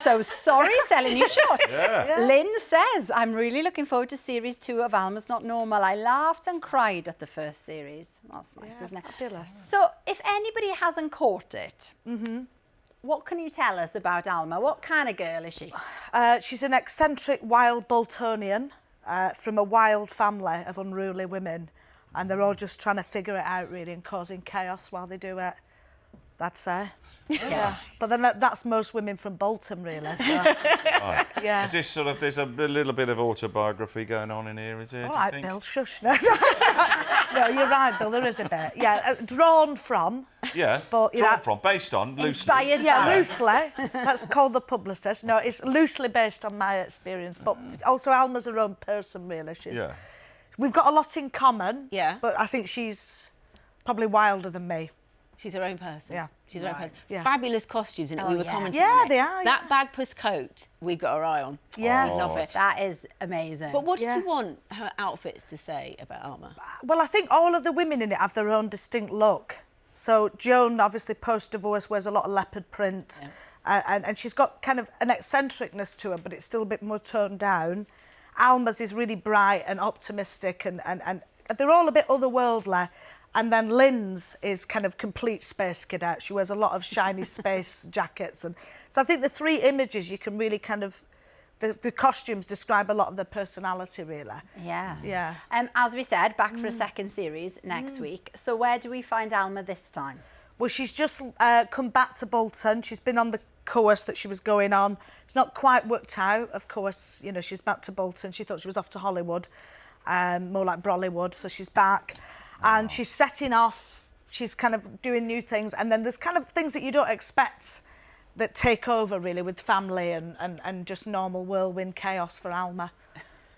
So sorry, selling you short. Yeah. Lynn says, I'm really looking forward to series 2 of Alma's Not Normal. I laughed and cried at the first series. That's nice, isn't it? Fabulous. So if anybody hasn't caught it, what can you tell us about Alma? What kind of girl is she? She's an eccentric wild Boltonian from a wild family of unruly women, and they're all just trying to figure it out, really, and causing chaos while they do it. I'd say. Yeah. But then that's most women from Bolton, really. So. Right. Yeah. Is this sort of, there's a little bit of autobiography going on in here, is there? All do you right, think? Bill, shush. No, you're right, Bill, there is a bit. Yeah, drawn from. Yeah, but, drawn from, based on, loosely. Inspired Yeah, by. loosely. That's called the publicist. No, it's loosely based on my experience, but also Alma's her own person, really. Yeah. We've got a lot in common. Yeah. But I think she's probably wilder than me. She's her own person. Yeah. She's her own person. Yeah. Fabulous costumes in it. We were yeah. commenting Yeah, on it. they are, That bagpuss coat, we've got our eye on. Yeah. We love it. That is amazing. But what did Yeah. you want her outfits to say about Alma? Well, I think all of the women in it have their own distinct look. So Joan, obviously, post-divorce, wears a lot of leopard print. Yeah. And she's got kind of an eccentricness to her, but it's still a bit more toned down. Alma's is really bright and optimistic, and they're all a bit otherworldly. And then Lynn's is kind of complete space cadet. She wears a lot of shiny space jackets. And so I think the three images you can really kind of... The costumes describe a lot of their personality, really. Yeah. Yeah. As we said, back for a second series next week. So where do we find Alma this time? Well, she's just come back to Bolton. She's been on the course that she was going on. It's not quite worked out, of course. You know, she's back to Bolton. She thought she was off to Hollywood, more like Brollywood, so she's back. And she's setting off, she's kind of doing new things, and then there's kind of things that you don't expect that take over, really, with family and just normal whirlwind chaos for Alma.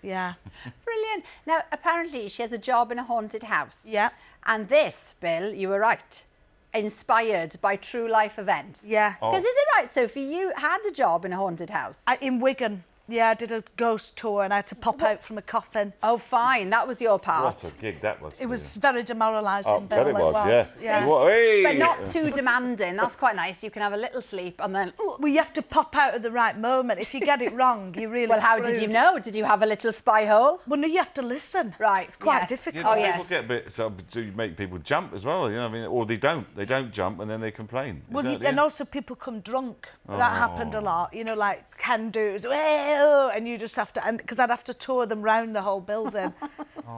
Yeah. Brilliant. Now, apparently she has a job in a haunted house. Yeah. And this, Bill, you were right, inspired by true life events. Yeah. Because is it right, Sophie, you had a job in a haunted house? In Wigan. Yeah, I did a ghost tour and I had to pop out from a coffin. Oh, fine, that was your part. What a gig that was. It was very demoralising, Oh, Bill. bet it was, yeah. But not too demanding. That's quite nice. You can have a little sleep and then... Well, you have to pop out at the right moment. If you get it wrong, you really Well, how did you know? Did you have a little spy hole? Well, no, you have to listen. Right, It's quite yes. difficult. Yeah, Oh, people yes. get a bit, so you make people jump as well, you know, I mean, or they don't jump and then they complain. Well, Is that and it? also people come drunk. That happened a lot. You know, like can-dos, and you just have to, and because I'd have to tour them round the whole building.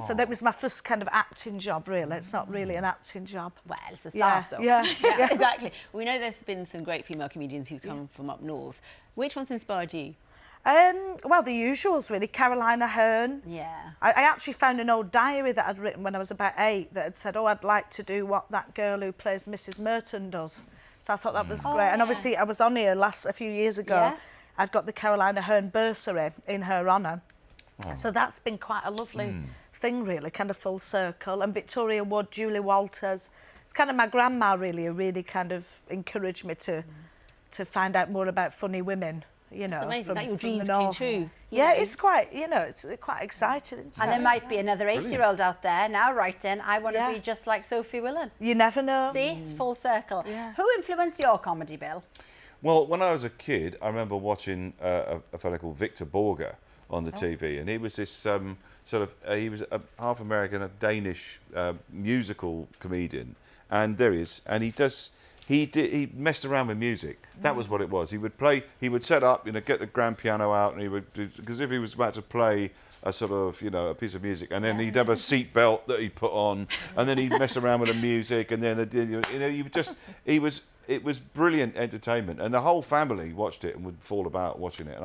So that was my first kind of acting job, really. It's not really an acting job. Well, it's a start, though. Yeah. Exactly. We know there's been some great female comedians who come from up north. Which ones inspired you? Well, the usuals, really. Caroline Aherne. Yeah. I actually found an old diary that I'd written when I was about 8 that had said, oh, I'd like to do what that girl who plays Mrs. Merton does. So I thought that was great. And obviously, I was on here a few years ago. Yeah. I'd got the Caroline Aherne bursary in her honour. So that's been quite a lovely thing, really, kind of full circle. And Victoria Wood, Julie Walters. It's kind of my grandma, really, who really kind of encouraged me to find out more about funny women, you know. It's amazing that your from the dreams came north. true. Yeah, it's quite, you know, it's quite exciting, isn't And it? there might be another 8-year-old out there now writing, I want to Yeah. be just like Sophie Willan. You never know. See, it's full circle. Yeah. Who influenced your comedy, Bill? Well, when I was a kid, I remember watching a fella called Victor Borge on the TV, and he was this he was a half American, a Danish musical comedian, and there he is, and he messed around with music. That was what it was. He would set up, you know, get the grand piano out, and he would do, because if he was about to play a sort of, you know, a piece of music, and then he'd have a seat belt that he'd put on, and then he'd mess around with the music, and then it was brilliant entertainment, and the whole family watched it and would fall about watching it, and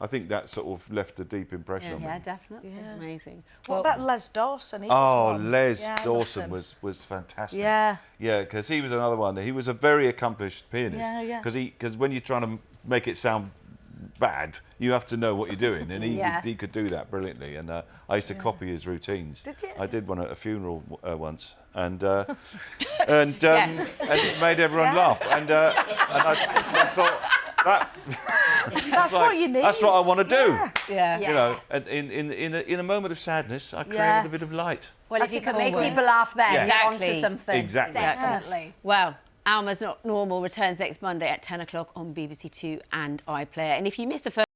I think that sort of left a deep impression on me. Yeah, definitely. It's amazing. What about Les Dawson? He was Oh, one. Les Yeah, I Dawson loved him. was fantastic. Yeah. Yeah, because he was another one. He was a very accomplished pianist. Yeah. Because when you're trying to make it sound bad, you have to know what you're doing, and he could do that brilliantly. And I used to copy his routines. Did you? I did one at a funeral once, and it made everyone laugh. And I thought that. That's what you need. That's what I want to do. Yeah. You know, and in a moment of sadness, I created a bit of light. Well, if you can make always. people laugh then, Yeah. you're onto Exactly. something. Exactly. Definitely. Well, Alma's Not Normal returns next Monday at 10 o'clock on BBC Two and iPlayer. And if you missed the first